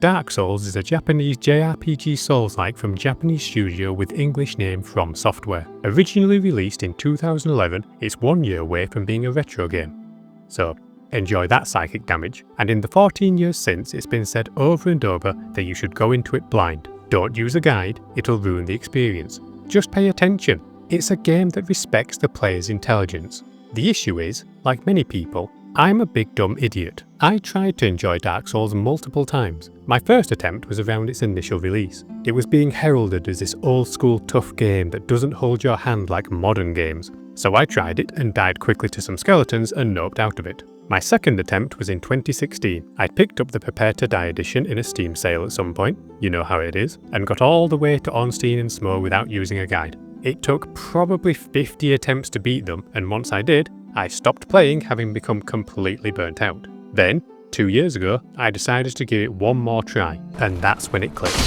Dark Souls is a Japanese JRPG Souls-like from Japanese studio with English name From Software. Originally released in 2011, it's 1 year away from being a retro game. So, enjoy that psychic damage, and in the 14 years since, it's been said over and over that you should go into it blind. Don't use a guide, it'll ruin the experience. Just pay attention. It's a game that respects the player's intelligence. The issue is, like many people, I'm a big dumb idiot. I tried to enjoy Dark Souls multiple times. My first attempt was around its initial release. It was being heralded as this old school tough game that doesn't hold your hand like modern games. So I tried it and died quickly to some skeletons and noped out of it. My second attempt was in 2016. I picked up the Prepare to Die edition in a Steam sale at some point, you know how it is, and got all the way to Ornstein and Smough without using a guide. It took probably 50 attempts to beat them, and once I did, I stopped playing, having become completely burnt out. Then, 2 years ago, I decided to give it one more try, and that's when it clicked.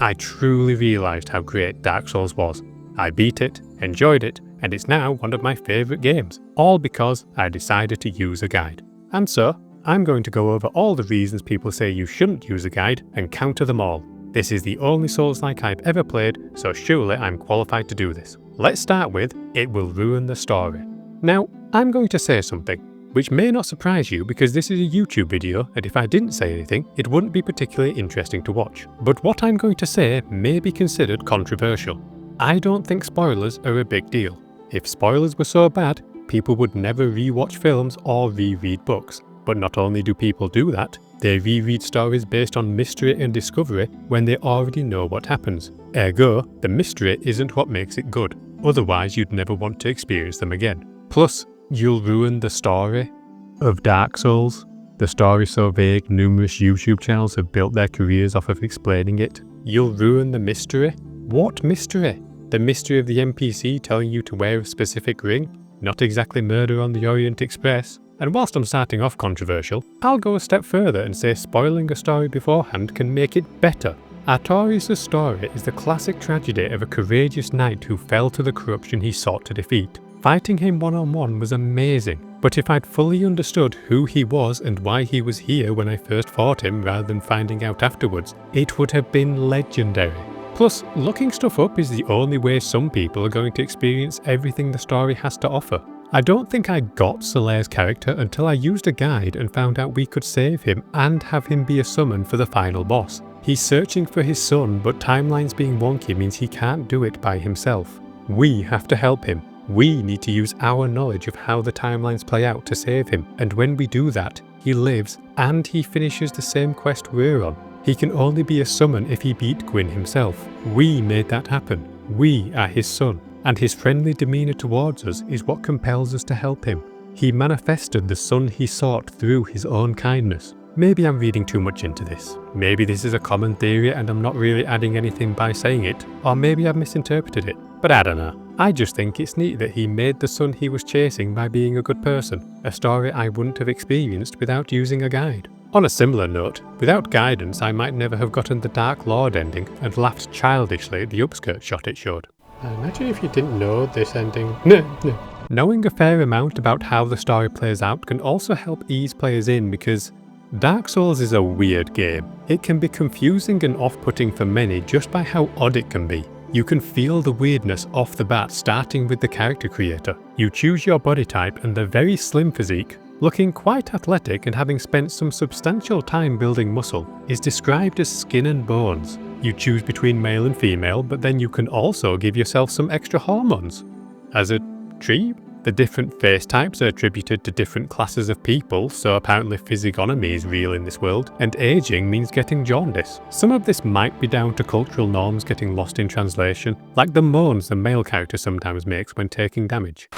I truly realised how great Dark Souls was. I beat it, enjoyed it, and it's now one of my favourite games, all because I decided to use a guide. And so, I'm going to go over all the reasons people say you shouldn't use a guide and counter them all. This is the only Souls-like I've ever played, so surely I'm qualified to do this. Let's start with, it will ruin the story. Now, I'm going to say something, which may not surprise you because this is a YouTube video, and if I didn't say anything, it wouldn't be particularly interesting to watch. But what I'm going to say may be considered controversial. I don't think spoilers are a big deal. If spoilers were so bad, people would never re-watch films or reread books. But not only do people do that, they reread stories based on mystery and discovery when they already know what happens. Ergo, the mystery isn't what makes it good. Otherwise, you'd never want to experience them again. Plus, you'll ruin the story of Dark Souls. The story's so vague, numerous YouTube channels have built their careers off of explaining it. You'll ruin the mystery? What mystery? The mystery of the NPC telling you to wear a specific ring? Not exactly Murder on the Orient Express. And whilst I'm starting off controversial, I'll go a step further and say spoiling a story beforehand can make it better. Artorius' story is the classic tragedy of a courageous knight who fell to the corruption he sought to defeat. Fighting him one-on-one was amazing, but if I'd fully understood who he was and why he was here when I first fought him rather than finding out afterwards, it would have been legendary. Plus, looking stuff up is the only way some people are going to experience everything the story has to offer. I don't think I got Solaire's character until I used a guide and found out we could save him and have him be a summon for the final boss. He's searching for his son, but timelines being wonky means he can't do it by himself. We have to help him. We need to use our knowledge of how the timelines play out to save him, and when we do that, he lives and he finishes the same quest we're on. He can only be a summon if he beat Gwyn himself. We made that happen. We are his son, and his friendly demeanour towards us is what compels us to help him. He manifested the son he sought through his own kindness. Maybe I'm reading too much into this. Maybe this is a common theory and I'm not really adding anything by saying it, or maybe I've misinterpreted it. But I don't know. I just think it's neat that he made the son he was chasing by being a good person, a story I wouldn't have experienced without using a guide. On a similar note, without guidance I might never have gotten the Dark Lord ending and laughed childishly at the upskirt shot it showed. Imagine if you didn't know this ending. No. Knowing a fair amount about how the story plays out can also help ease players in because Dark Souls is a weird game. It can be confusing and off-putting for many just by how odd it can be. You can feel the weirdness off the bat starting with the character creator. You choose your body type and the very slim physique, looking quite athletic and having spent some substantial time building muscle, is described as skin and bones. You choose between male and female, but then you can also give yourself some extra hormones. As a tree? The different face types are attributed to different classes of people, so apparently physiognomy is real in this world, and aging means getting jaundice. Some of this might be down to cultural norms getting lost in translation, like the moans the male character sometimes makes when taking damage.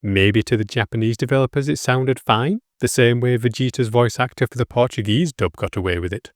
Maybe to the Japanese developers it sounded fine, the same way Vegeta's voice actor for the Portuguese dub got away with it.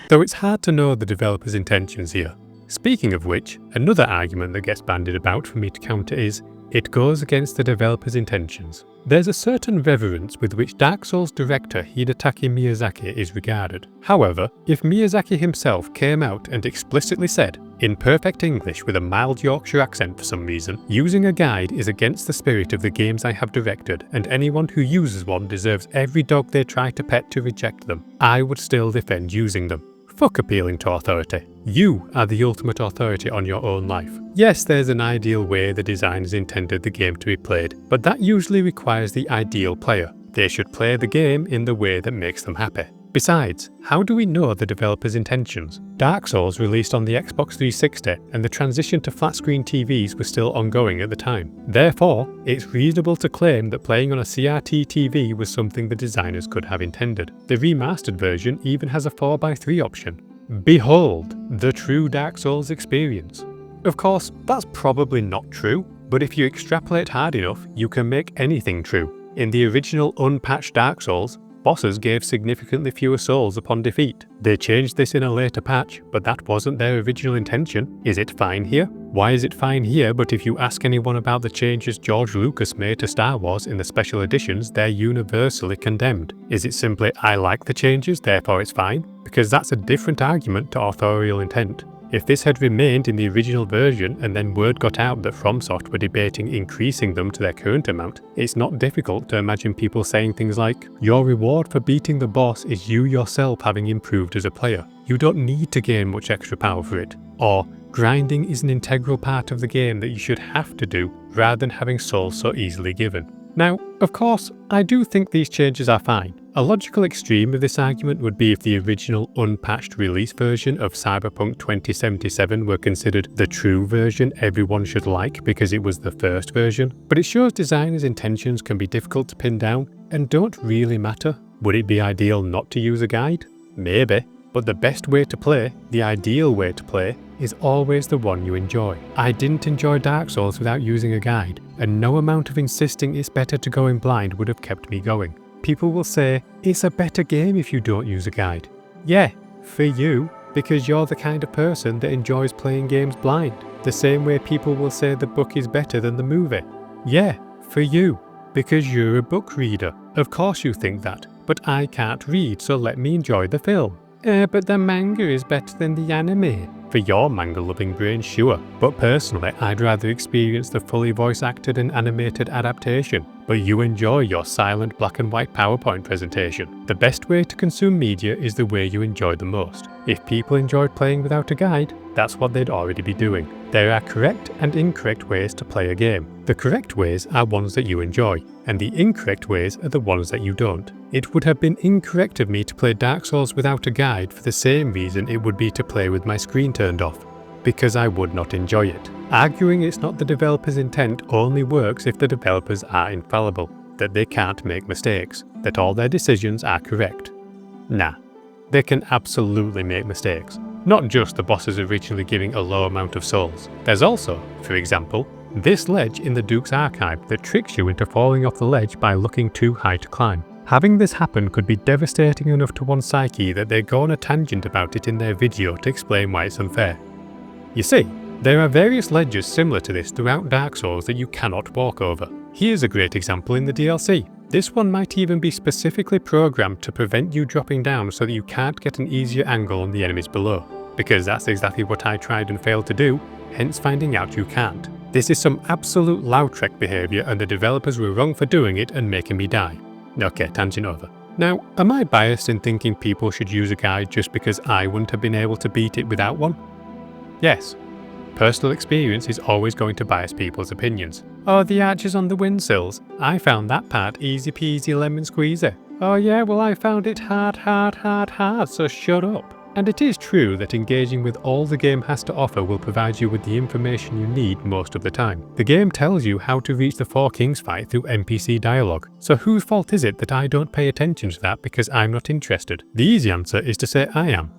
Though it's hard to know the developers' intentions here. Speaking of which, another argument that gets bandied about for me to counter is, It goes against the developer's intentions. There's a certain reverence with which Dark Souls director Hidetaka Miyazaki is regarded. However, if Miyazaki himself came out and explicitly said, in perfect English with a mild Yorkshire accent for some reason, using a guide is against the spirit of the games I have directed, and anyone who uses one deserves every dog they try to pet to reject them, I would still defend using them. Fuck appealing to authority. You are the ultimate authority on your own life. Yes, there's an ideal way the designers intended the game to be played, but that usually requires the ideal player. They should play the game in the way that makes them happy. Besides, how do we know the developer's intentions? Dark Souls released on the Xbox 360 and the transition to flat-screen TVs was still ongoing at the time. Therefore, it's reasonable to claim that playing on a CRT TV was something the designers could have intended. The remastered version even has a 4:3 option. Behold, the true Dark Souls experience. Of course, that's probably not true, but if you extrapolate hard enough, you can make anything true. In the original unpatched Dark Souls, bosses gave significantly fewer souls upon defeat. They changed this in a later patch, but that wasn't their original intention. Is it fine here? Why is it fine here, but if you ask anyone about the changes George Lucas made to Star Wars in the special editions, they're universally condemned? Is it simply, I like the changes, therefore it's fine? Because that's a different argument to authorial intent. If this had remained in the original version and then word got out that FromSoft were debating increasing them to their current amount, it's not difficult to imagine people saying things like, your reward for beating the boss is you yourself having improved as a player. You don't need to gain much extra power for it. Or, grinding is an integral part of the game that you should have to do rather than having souls so easily given. Now, of course, I do think these changes are fine. A logical extreme of this argument would be if the original unpatched release version of Cyberpunk 2077 were considered the true version everyone should like because it was the first version, but it shows designers' intentions can be difficult to pin down and don't really matter. Would it be ideal not to use a guide? Maybe, but the best way to play, the ideal way to play, is always the one you enjoy. I didn't enjoy Dark Souls without using a guide, and no amount of insisting it's better to go in blind would have kept me going. People will say, it's a better game if you don't use a guide. Yeah, for you, because you're the kind of person that enjoys playing games blind. The same way people will say the book is better than the movie. Yeah, for you, because you're a book reader. Of course you think that, but I can't read, so let me enjoy the film. But the manga is better than the anime. For your manga-loving brain, sure, but personally I'd rather experience the fully voice-acted and animated adaptation. But you enjoy your silent black and white PowerPoint presentation. The best way to consume media is the way you enjoy the most. If people enjoyed playing without a guide, that's what they'd already be doing. There are correct and incorrect ways to play a game. The correct ways are ones that you enjoy, and the incorrect ways are the ones that you don't. It would have been incorrect of me to play Dark Souls without a guide for the same reason it would be to play with my screen turned off. Because I would not enjoy it. Arguing it's not the developer's intent only works if the developers are infallible, that they can't make mistakes, that all their decisions are correct. Nah, they can absolutely make mistakes. Not just the bosses originally giving a low amount of souls. There's also, for example, this ledge in the Duke's Archive that tricks you into falling off the ledge by looking too high to climb. Having this happen could be devastating enough to one's psyche that they go on a tangent about it in their video to explain why it's unfair. You see, there are various ledges similar to this throughout Dark Souls that you cannot walk over. Here's a great example in the DLC. This one might even be specifically programmed to prevent you dropping down so that you can't get an easier angle on the enemies below. Because that's exactly what I tried and failed to do, hence finding out you can't. This is some absolute Lautrec behaviour and the developers were wrong for doing it and making me die. Okay, tangent over. Now, am I biased in thinking people should use a guide just because I wouldn't have been able to beat it without one? Yes. Personal experience is always going to bias people's opinions. Oh, the arches on the windsills. I found that part easy peasy lemon squeezy. Oh yeah, well I found it hard, so shut up. And it is true that engaging with all the game has to offer will provide you with the information you need most of the time. The game tells you how to reach the Four Kings fight through NPC dialogue, so whose fault is it that I don't pay attention to that because I'm not interested? The easy answer is to say I am.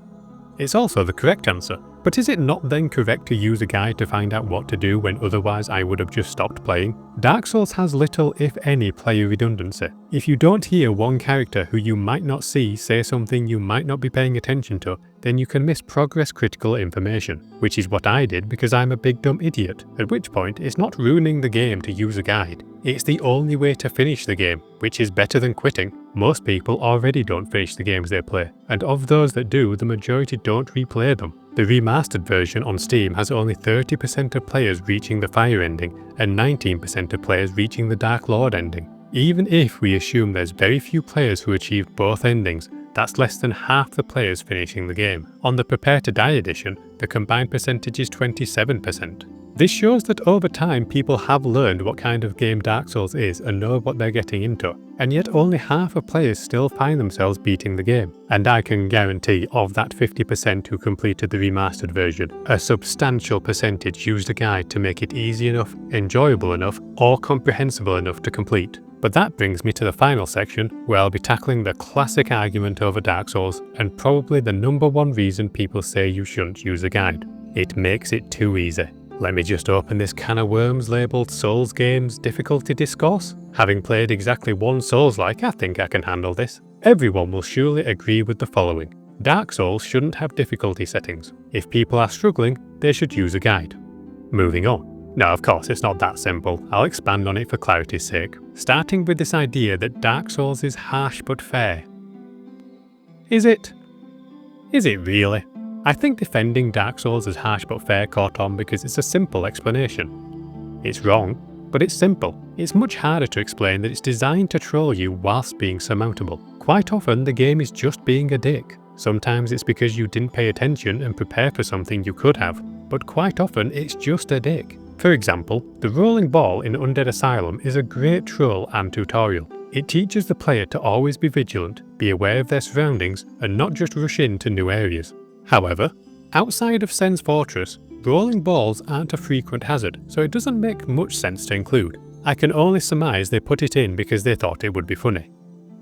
It's also the correct answer. But is it not then correct to use a guide to find out what to do when otherwise I would have just stopped playing? Dark Souls has little, if any, player redundancy. If you don't hear one character who you might not see say something you might not be paying attention to, then you can miss progress critical information, which is what I did because I'm a big dumb idiot, at which point it's not ruining the game to use a guide. It's the only way to finish the game, which is better than quitting. Most people already don't finish the games they play, and of those that do, the majority don't replay them. The remastered version on Steam has only 30% of players reaching the Fire ending and 19% of players reaching the Dark Lord ending. Even if we assume there's very few players who achieved both endings, that's less than half the players finishing the game. On the Prepare to Die edition, the combined percentage is 27%. This shows that over time people have learned what kind of game Dark Souls is and know what they're getting into, and yet only half of players still find themselves beating the game. And I can guarantee of that 50% who completed the remastered version, a substantial percentage used a guide to make it easy enough, enjoyable enough, or comprehensible enough to complete. But that brings me to the final section, where I'll be tackling the classic argument over Dark Souls, and probably the #1 reason people say you shouldn't use a guide. It makes it too easy. Let me just open this can of worms labelled Souls Games Difficulty Discourse. Having played exactly one Souls-like, I think I can handle this. Everyone will surely agree with the following. Dark Souls shouldn't have difficulty settings. If people are struggling, they should use a guide. Moving on. Now, of course, it's not that simple. I'll expand on it for clarity's sake. Starting with this idea that Dark Souls is harsh but fair. Is it? Is it really? I think defending Dark Souls as harsh but fair caught on because it's a simple explanation. It's wrong, but it's simple. It's much harder to explain that it's designed to troll you whilst being surmountable. Quite often the game is just being a dick. Sometimes it's because you didn't pay attention and prepare for something you could have, but quite often it's just a dick. For example, the rolling ball in Undead Asylum is a great troll and tutorial. It teaches the player to always be vigilant, be aware of their surroundings, and not just rush into new areas. However, outside of Sen's Fortress, rolling balls aren't a frequent hazard, so it doesn't make much sense to include. I can only surmise they put it in because they thought it would be funny.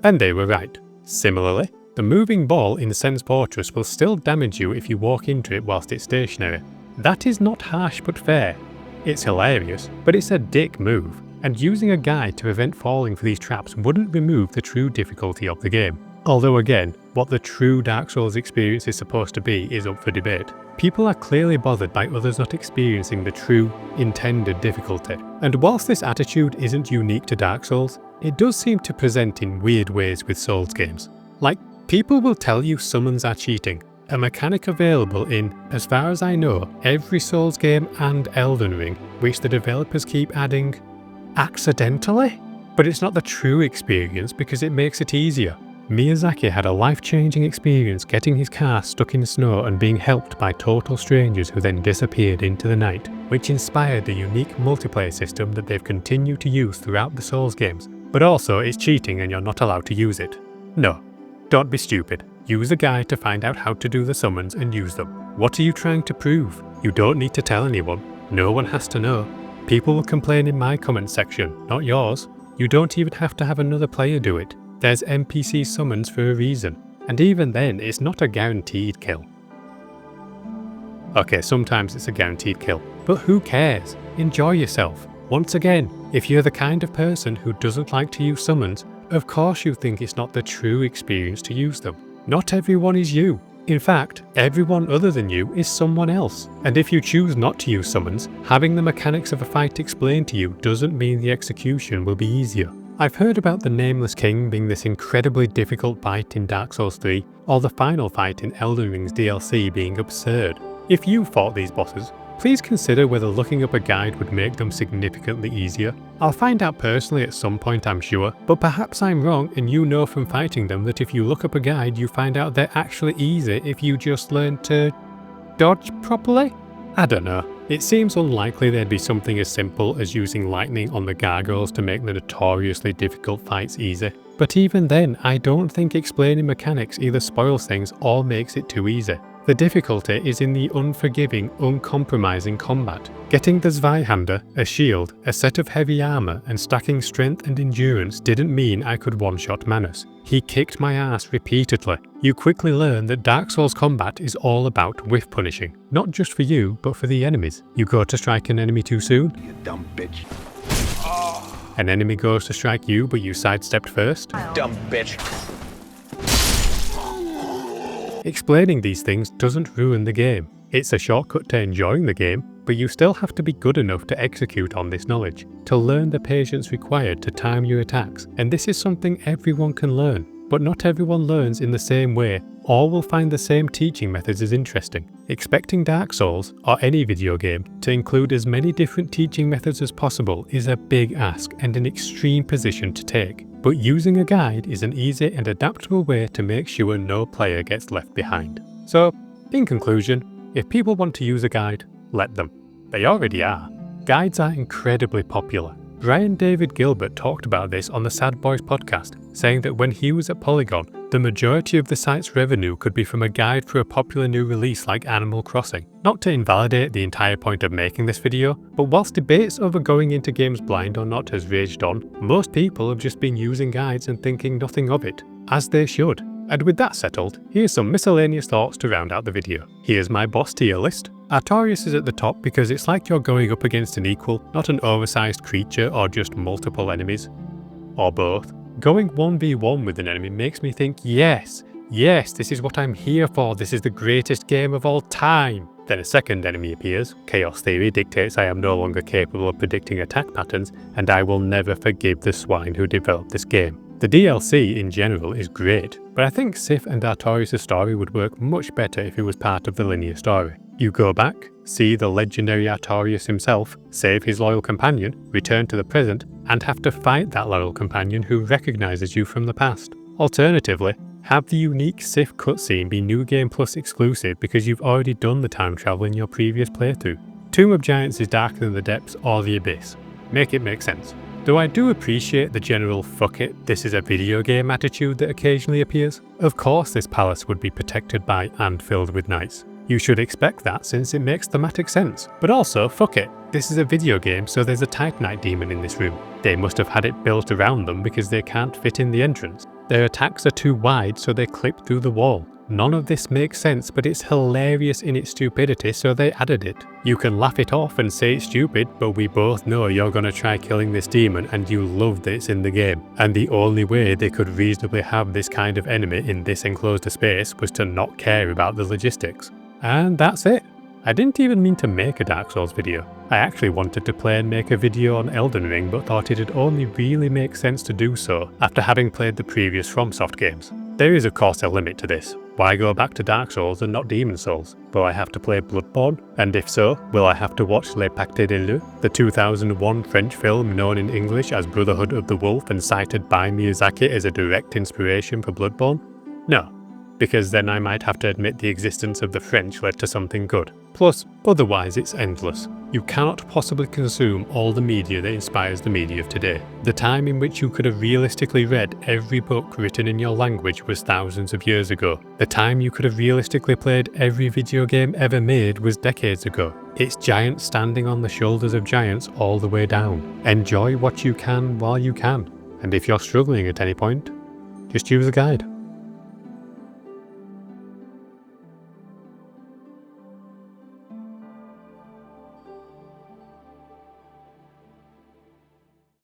And they were right. Similarly, the moving ball in Sen's Fortress will still damage you if you walk into it whilst it's stationary. That is not harsh but fair. It's hilarious, but it's a dick move, and using a guide to prevent falling for these traps wouldn't remove the true difficulty of the game. Although again, what the true Dark Souls experience is supposed to be is up for debate. People are clearly bothered by others not experiencing the true, intended difficulty. And whilst this attitude isn't unique to Dark Souls, it does seem to present in weird ways with Souls games. Like, people will tell you summons are cheating, a mechanic available in, as far as I know, every Souls game and Elden Ring, which the developers keep adding accidentally? But it's not the true experience because it makes it easier. Miyazaki had a life-changing experience getting his car stuck in snow and being helped by total strangers who then disappeared into the night, which inspired the unique multiplayer system that they've continued to use throughout the Souls games. But also, it's cheating and you're not allowed to use it. No, don't be stupid. Use a guide to find out how to do the summons and use them. What are you trying to prove? You don't need to tell anyone. No one has to know. People will complain in my comment section, not yours. You don't even have to have another player do it. There's NPC summons for a reason, and even then it's not a guaranteed kill. Okay, sometimes it's a guaranteed kill, but who cares? Enjoy yourself. Once again, if you're the kind of person who doesn't like to use summons, of course you think it's not the true experience to use them. Not everyone is you. In fact, everyone other than you is someone else. And if you choose not to use summons, having the mechanics of a fight explained to you doesn't mean the execution will be easier. I've heard about the Nameless King being this incredibly difficult fight in Dark Souls 3, or the final fight in Elden Ring's DLC being absurd. If you fought these bosses, please consider whether looking up a guide would make them significantly easier. I'll find out personally at some point, I'm sure, but perhaps I'm wrong and you know from fighting them that if you look up a guide you find out they're actually easy if you just learn to dodge properly? I don't know. It seems unlikely there'd be something as simple as using lightning on the gargoyles to make the notoriously difficult fights easy. But even then, I don't think explaining mechanics either spoils things or makes it too easy. The difficulty is in the unforgiving, uncompromising combat. Getting the Zweihander, a shield, a set of heavy armor, and stacking strength and endurance didn't mean I could one-shot Manus. He kicked my ass repeatedly. You quickly learn that Dark Souls combat is all about whiff punishing. Not just for you, but for the enemies. You go to strike an enemy too soon? You dumb bitch. An enemy goes to strike you, but you sidestepped first? Dumb bitch. Explaining these things doesn't ruin the game. It's a shortcut to enjoying the game, but you still have to be good enough to execute on this knowledge, to learn the patience required to time your attacks, and this is something everyone can learn. But not everyone learns in the same way, or will find the same teaching methods as interesting. Expecting Dark Souls, or any video game, to include as many different teaching methods as possible is a big ask and an extreme position to take. But using a guide is an easy and adaptable way to make sure no player gets left behind. So, in conclusion, if people want to use a guide, let them. They already are. Guides are incredibly popular. Brian David Gilbert talked about this on the Sad Boys podcast, saying that when he was at Polygon, the majority of the site's revenue could be from a guide for a popular new release like Animal Crossing. Not to invalidate the entire point of making this video, but whilst debates over going into games blind or not has raged on, most people have just been using guides and thinking nothing of it, as they should. And with that settled, here's some miscellaneous thoughts to round out the video. Here's my boss tier list. Artorias is at the top because it's like you're going up against an equal, not an oversized creature or just multiple enemies. Or both. Going 1v1 with an enemy makes me think, yes, this is what I'm here for, this is the greatest game of all time. Then a second enemy appears, Chaos Theory dictates I am no longer capable of predicting attack patterns, and I will never forgive the swine who developed this game. The DLC in general is great, but I think Sif and Artorias' story would work much better if it was part of the linear story. You go back, see the legendary Artorias himself, save his loyal companion, return to the present, and have to fight that loyal companion who recognizes you from the past. Alternatively, have the unique Sif cutscene be New Game Plus exclusive because you've already done the time travel in your previous playthrough. Tomb of Giants is darker than the depths or the abyss. Make it make sense. Though I do appreciate the general fuck it, this is a video game attitude that occasionally appears. Of course this palace would be protected by and filled with knights. You should expect that since it makes thematic sense. But also, fuck it, this is a video game so there's a Titanite demon in this room. They must have had it built around them because they can't fit in the entrance. Their attacks are too wide so they clip through the wall. None of this makes sense, but it's hilarious in its stupidity, so they added it. You can laugh it off and say it's stupid, but we both know you're gonna try killing this demon and you love that it's in the game. And the only way they could reasonably have this kind of enemy in this enclosed space was to not care about the logistics. And that's it. I didn't even mean to make a Dark Souls video. I actually wanted to play and make a video on Elden Ring, but thought it'd only really make sense to do so after having played the previous FromSoft games. There is of course a limit to this. Why go back to Dark Souls and not Demon Souls? Will I have to play Bloodborne? And if so, will I have to watch Le Pacte des Loups, the 2001 French film known in English as Brotherhood of the Wolf and cited by Miyazaki as a direct inspiration for Bloodborne? No, because then I might have to admit the existence of the French led to something good. Plus, otherwise it's endless. You cannot possibly consume all the media that inspires the media of today. The time in which you could have realistically read every book written in your language was thousands of years ago. The time you could have realistically played every video game ever made was decades ago. It's giants standing on the shoulders of giants all the way down. Enjoy what you can while you can. And if you're struggling at any point, just use a guide.